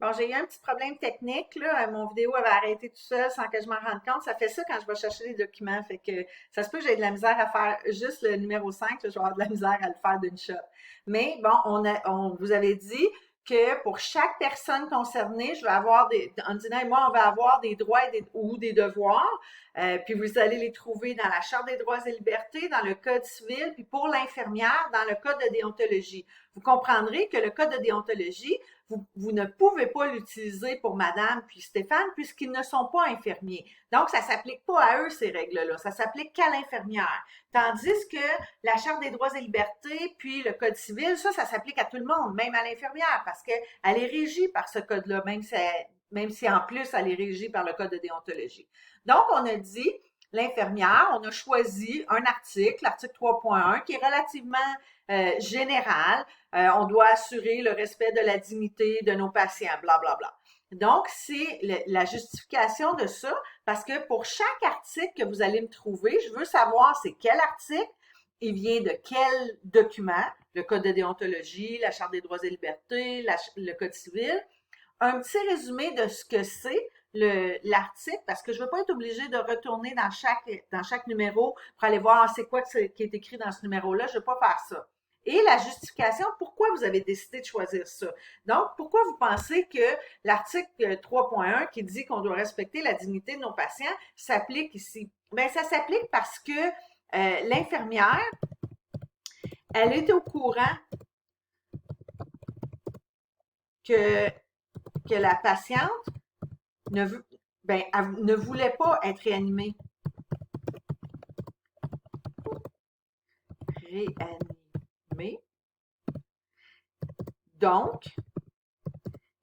Bon, j'ai eu un petit problème technique, là. Mon vidéo avait arrêté tout seul sans que je m'en rende compte. Ça fait ça quand je vais chercher les documents. Fait que ça se peut que j'ai de la misère à faire juste le numéro 5. Là, je vais avoir de la misère à le faire d'une shot. Mais bon, on vous avait dit que pour chaque personne concernée, je vais avoir Andina et moi, on va avoir des droits ou des devoirs. Puis vous allez les trouver dans la Charte des droits et libertés, dans le Code civil, puis pour l'infirmière, dans le Code de déontologie. Vous comprendrez que le Code de déontologie, vous ne pouvez pas l'utiliser pour Madame puis Stéphane puisqu'ils ne sont pas infirmiers. Donc, ça ne s'applique pas à eux, ces règles-là. Ça s'applique qu'à l'infirmière. Tandis que la Charte des droits et libertés puis le Code civil, ça s'applique à tout le monde, même à l'infirmière, parce qu'elle est régie par ce code-là, même si en plus elle est régie par le Code de déontologie. Donc, on a dit, l'infirmière, on a choisi un article, l'article 3.1, qui est relativement général. On doit assurer le respect de la dignité de nos patients, blablabla. Bla, bla. Donc, c'est la justification de ça, parce que pour chaque article que vous allez me trouver, je veux savoir c'est quel article, il vient de quel document, le Code de déontologie, la Charte des droits et libertés, le Code civil, un petit résumé de ce que c'est l'article, parce que je ne veux pas être obligée de retourner dans chaque numéro pour aller voir c'est quoi qui est écrit dans ce numéro-là. Je ne veux pas faire ça. Et la justification, pourquoi vous avez décidé de choisir ça. Donc, pourquoi vous pensez que l'article 3.1 qui dit qu'on doit respecter la dignité de nos patients s'applique ici? Bien, ça s'applique parce que l'infirmière, elle est au courant que, que la patiente ne, ben, ne voulait pas être réanimée. Réanimée. Donc,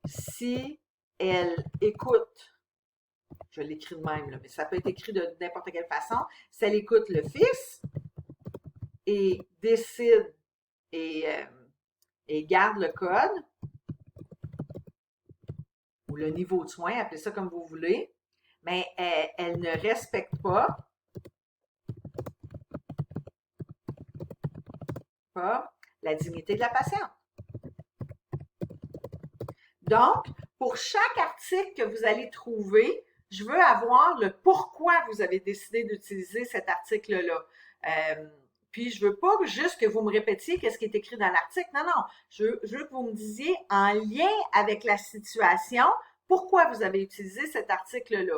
si elle écoute, je l'écris de même, là, mais ça peut être écrit de n'importe quelle façon, si elle écoute le fils et décide et garde le code, ou le niveau de soins, appelez ça comme vous voulez, mais elle ne respecte pas la dignité de la patiente. Donc, pour chaque article que vous allez trouver, je veux avoir le pourquoi vous avez décidé d'utiliser cet article-là. Puis, je veux pas juste que vous me répétiez qu'est-ce qui est écrit dans l'article. Non, non. Je veux que vous me disiez en lien avec la situation, pourquoi vous avez utilisé cet article-là.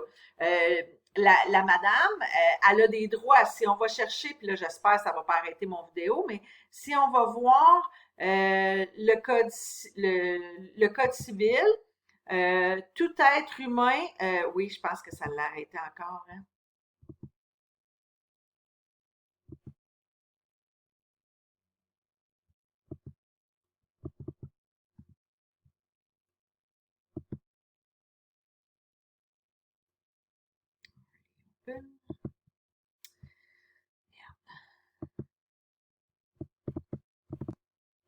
La madame, elle a des droits. Si on va chercher, puis là, j'espère que ça va pas arrêter mon vidéo, mais si on va voir le code civil, tout être humain, oui, je pense que ça l'a arrêté encore, hein.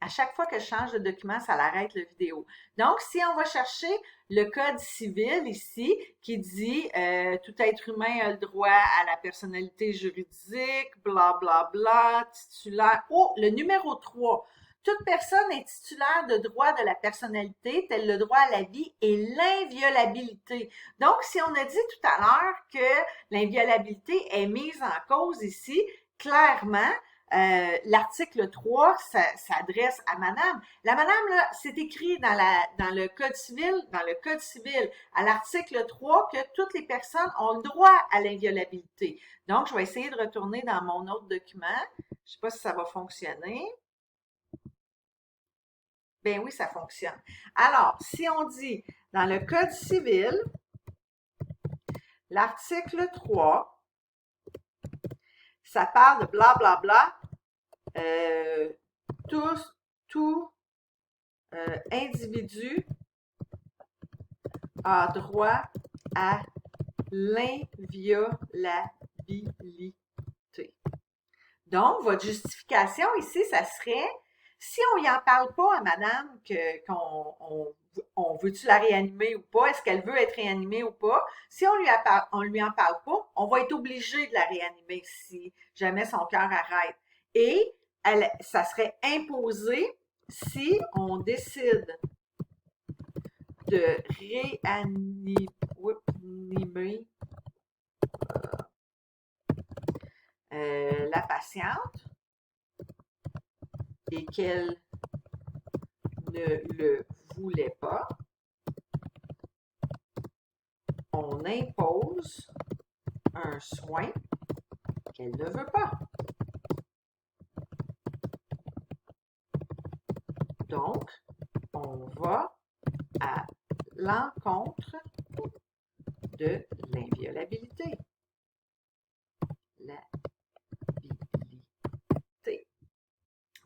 À chaque fois que je change de document, ça l'arrête la vidéo. Donc, si on va chercher le code civil ici, qui dit tout être humain a le droit à la personnalité juridique, bla bla bla, titulaire. Oh, le numéro 3. Toute personne est titulaire de droit de la personnalité, tel le droit à la vie et l'inviolabilité. Donc, si on a dit tout à l'heure que l'inviolabilité est mise en cause ici, clairement, l'article 3 s'adresse à madame. La madame, là, c'est écrit dans le code civil, à l'article 3, que toutes les personnes ont le droit à l'inviolabilité. Donc, je vais essayer de retourner dans mon autre document. Je sais pas si ça va fonctionner. Ben oui, ça fonctionne. Alors, si on dit dans le code civil, l'article 3, ça parle de blablabla, bla, bla, tout individu a droit à l'inviolabilité. Donc, votre justification ici, ça serait, si on n'y en parle pas à madame qu'on veut-tu la réanimer ou pas, est-ce qu'elle veut être réanimée ou pas, si on lui en parle pas, on va être obligé de la réanimer si jamais son cœur arrête. Et ça serait imposé si on décide de réanimer la patiente et qu'elle ne le voulait pas, on impose un soin qu'elle ne veut pas. Donc, on va à l'encontre de l'inviolabilité.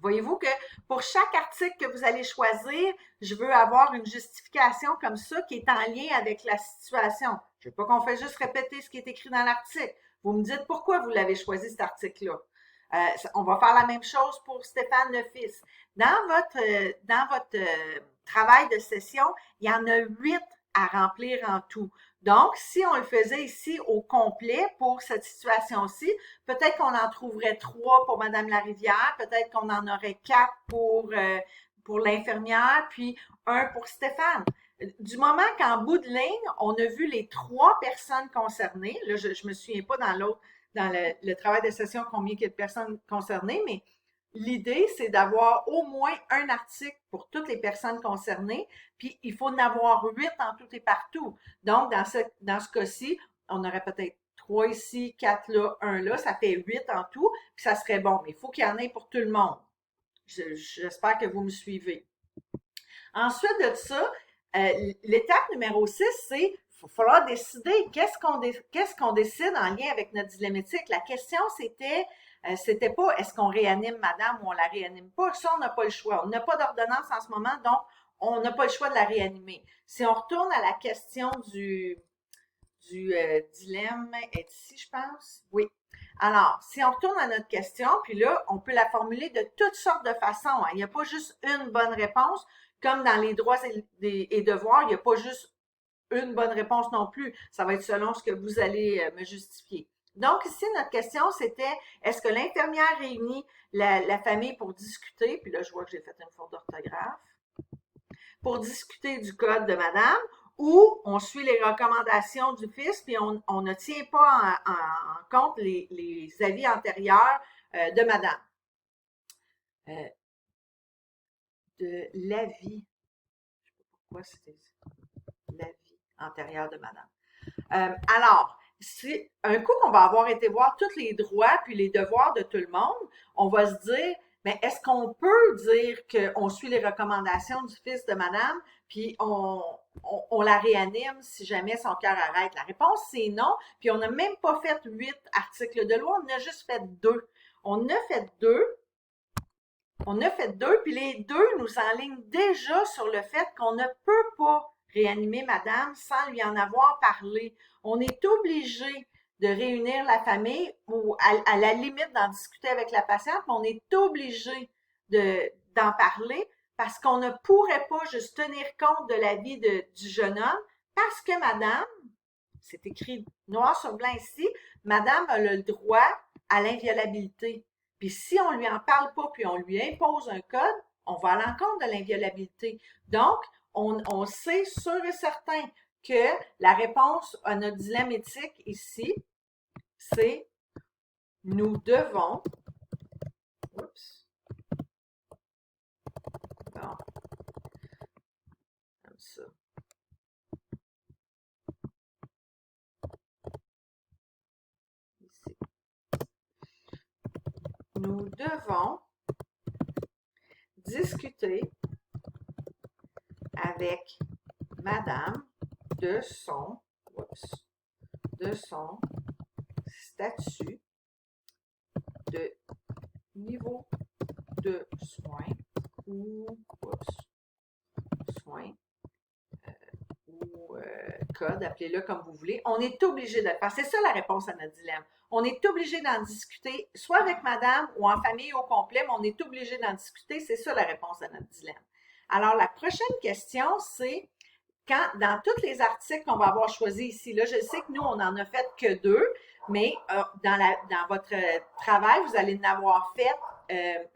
Voyez-vous que pour chaque article que vous allez choisir, je veux avoir une justification comme ça qui est en lien avec la situation. Je ne veux pas qu'on fasse juste répéter ce qui est écrit dans l'article. Vous me dites pourquoi vous l'avez choisi, cet article-là. On va faire la même chose pour Stéphane le Fils. Dans votre travail de session, il y en a 8 à remplir en tout. Donc, si on le faisait ici au complet pour cette situation-ci, peut-être qu'on en trouverait 3 pour Madame Larivière, peut-être qu'on en aurait 4 pour l'infirmière, puis un pour Stéphane. Du moment qu'en bout de ligne, on a vu les 3 personnes concernées, là, je me souviens pas dans le travail de session combien il y a de personnes concernées, mais l'idée, c'est d'avoir au moins un article pour toutes les personnes concernées, puis il faut en avoir 8 en tout et partout. Donc, dans ce cas-ci, on aurait peut-être 3 ici, 4 là, 1 là, ça fait 8 en tout, puis ça serait bon. Mais il faut qu'il y en ait pour tout le monde. J'espère que vous me suivez. Ensuite de ça, l'étape numéro 6, c'est il va falloir décider qu'est-ce qu'on décide en lien avec notre dilemmatique. La question, c'était pas est-ce qu'on réanime madame ou on la réanime pas. Ça, on n'a pas le choix. On n'a pas d'ordonnance en ce moment, donc on n'a pas le choix de la réanimer. Si on retourne à la question du dilemme, est ici, je pense? Oui. Alors, si on retourne à notre question, puis là, on peut la formuler de toutes sortes de façons. Hein. Il n'y a pas juste une bonne réponse. Comme dans les droits et devoirs, il n'y a pas juste une bonne réponse non plus. Ça va être selon ce que vous allez me justifier. Donc, ici, notre question, c'était, est-ce que l'infirmière réunit la famille pour discuter, puis là, je vois que j'ai fait une faute d'orthographe, pour discuter du code de madame, ou on suit les recommandations du fils, puis on ne tient pas en compte les avis antérieurs de madame. De l'avis, je ne sais pas pourquoi c'était l'avis antérieur de madame. Alors, si un coup qu'on va avoir été voir tous les droits puis les devoirs de tout le monde, on va se dire, mais est-ce qu'on peut dire qu'on suit les recommandations du fils de madame, puis on la réanime si jamais son cœur arrête? La réponse, c'est non. Puis on n'a même pas fait 8 articles de loi, on a juste fait 2. On a fait 2. On a fait 2, puis les 2 nous enlignent déjà sur le fait qu'on ne peut pas réanimer madame sans lui en avoir parlé. On est obligé de réunir la famille ou à la limite d'en discuter avec la patiente, mais on est obligé d'en parler parce qu'on ne pourrait pas juste tenir compte de la vie du jeune homme parce que madame, c'est écrit noir sur blanc ici, madame a le droit à l'inviolabilité. Puis si on lui en parle pas, puis on lui impose un code, on va à l'encontre de l'inviolabilité. Donc, on sait sûr et certain que la réponse à notre dilemme éthique ici, c'est nous devons, oups, bon, comme ça. Ici. Nous devons discuter avec madame de son statut de niveau de soins ou soins ou code, appelez-le comme vous voulez. On est obligé de le faire. C'est ça la réponse à notre dilemme. On est obligé d'en discuter, soit avec madame ou en famille au complet, mais on est obligé d'en discuter. C'est ça la réponse à notre dilemme. Alors, la prochaine question, c'est quand, dans tous les articles qu'on va avoir choisis ici, là, je sais que nous, on n'en a fait que 2, mais dans votre travail, vous allez en avoir fait,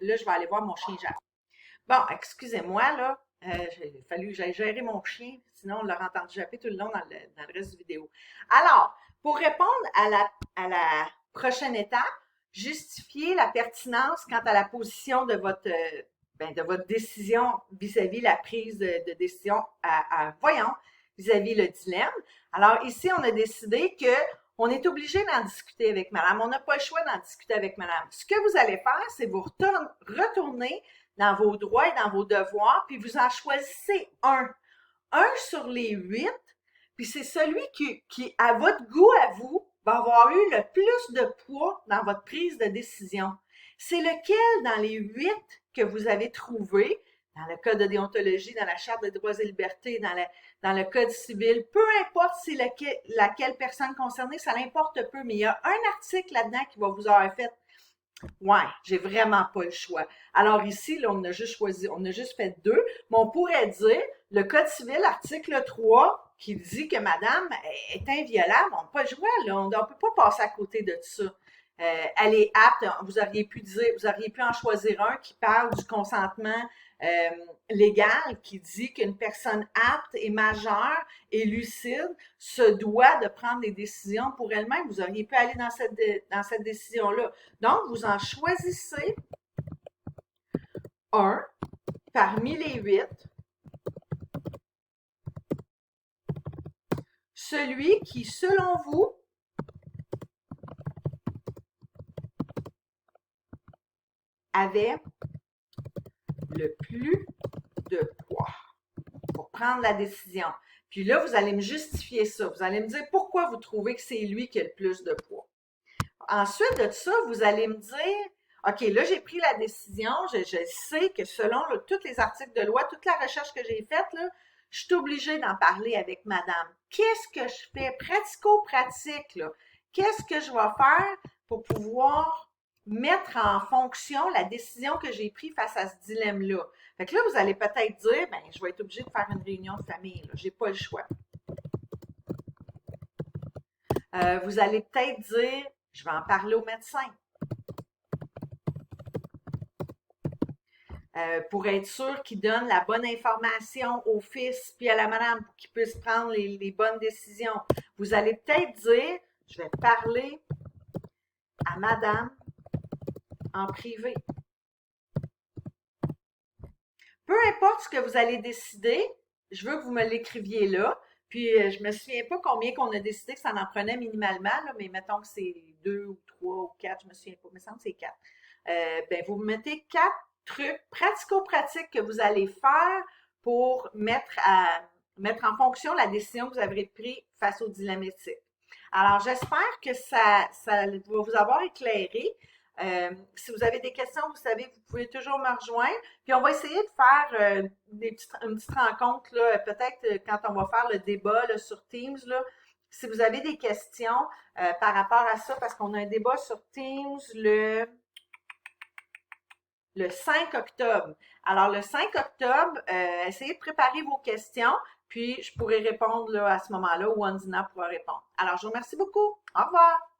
là, je vais aller voir mon chien Jacques. Bon, excusez-moi, là, il a fallu que j'aille gérer mon chien. sinon on l'aura entendu japper tout le long dans le reste du vidéo. Alors, pour répondre à la prochaine étape, justifier la pertinence quant à la position de votre décision vis-à-vis la prise de décision voyons, vis-à-vis le dilemme. Alors ici, on a décidé que on est obligé d'en discuter avec madame. On n'a pas le choix d'en discuter avec madame. Ce que vous allez faire, c'est vous retourner dans vos droits et dans vos devoirs, puis vous en choisissez un. Un sur les 8, puis c'est celui qui, à votre goût, à vous, va avoir eu le plus de poids dans votre prise de décision. C'est lequel dans les 8 que vous avez trouvé, dans le code de déontologie, dans la charte des droits et libertés, dans le code civil, peu importe c'est laquelle personne concernée, ça n'importe peu, mais il y a un article là-dedans qui va vous avoir fait ouais, j'ai vraiment pas le choix. Alors ici, là, on a juste fait 2, mais on pourrait dire le Code civil, article 3, qui dit que madame est inviolable, on n'a pas le choix, là, on ne peut pas passer à côté de ça. Elle est apte, vous auriez pu en choisir un qui parle du consentement légal, qui dit qu'une personne apte et majeure et lucide se doit de prendre des décisions pour elle-même. Vous auriez pu aller dans cette décision-là. Donc, vous en choisissez un parmi les 8, celui qui, selon vous, avait le plus de poids pour prendre la décision. Puis là, vous allez me justifier ça. Vous allez me dire pourquoi vous trouvez que c'est lui qui a le plus de poids. Ensuite de ça, vous allez me dire, OK, là, j'ai pris la décision. Je sais que selon tous les articles de loi, toute la recherche que j'ai faite, là, je suis obligée d'en parler avec madame. Qu'est-ce que je fais pratico-pratique, là? Qu'est-ce que je vais faire pour pouvoir mettre en fonction la décision que j'ai prise face à ce dilemme-là? Fait que là, vous allez peut-être dire, ben, je vais être obligée de faire une réunion de famille, là. J'ai pas le choix. Vous allez peut-être dire, je vais en parler au médecin. Pour être sûr qu'il donne la bonne information au fils puis à la madame pour qu'il puisse prendre les bonnes décisions. Vous allez peut-être dire, je vais parler à madame en privé. Peu importe ce que vous allez décider, je veux que vous me l'écriviez là. Puis, je me souviens pas combien qu'on a décidé que ça en prenait minimalement, là, mais mettons que c'est 2 ou 3 ou 4, je me souviens pas, mais il me semble que c'est 4. Ben, vous mettez 4 trucs pratico-pratiques que vous allez faire pour mettre en fonction la décision que vous avez prise face au dilemme éthique. Alors, j'espère que ça va vous avoir éclairé. Si vous avez des questions, vous savez, vous pouvez toujours me rejoindre. Puis on va essayer de faire une petite rencontre, là, peut-être quand on va faire le débat là, sur Teams. Là, si vous avez des questions par rapport à ça, parce qu'on a un débat sur Teams le 5 octobre. Alors, le 5 octobre, essayez de préparer vos questions, puis je pourrai répondre là, à ce moment-là ou Andina pourra répondre. Alors, je vous remercie beaucoup. Au revoir!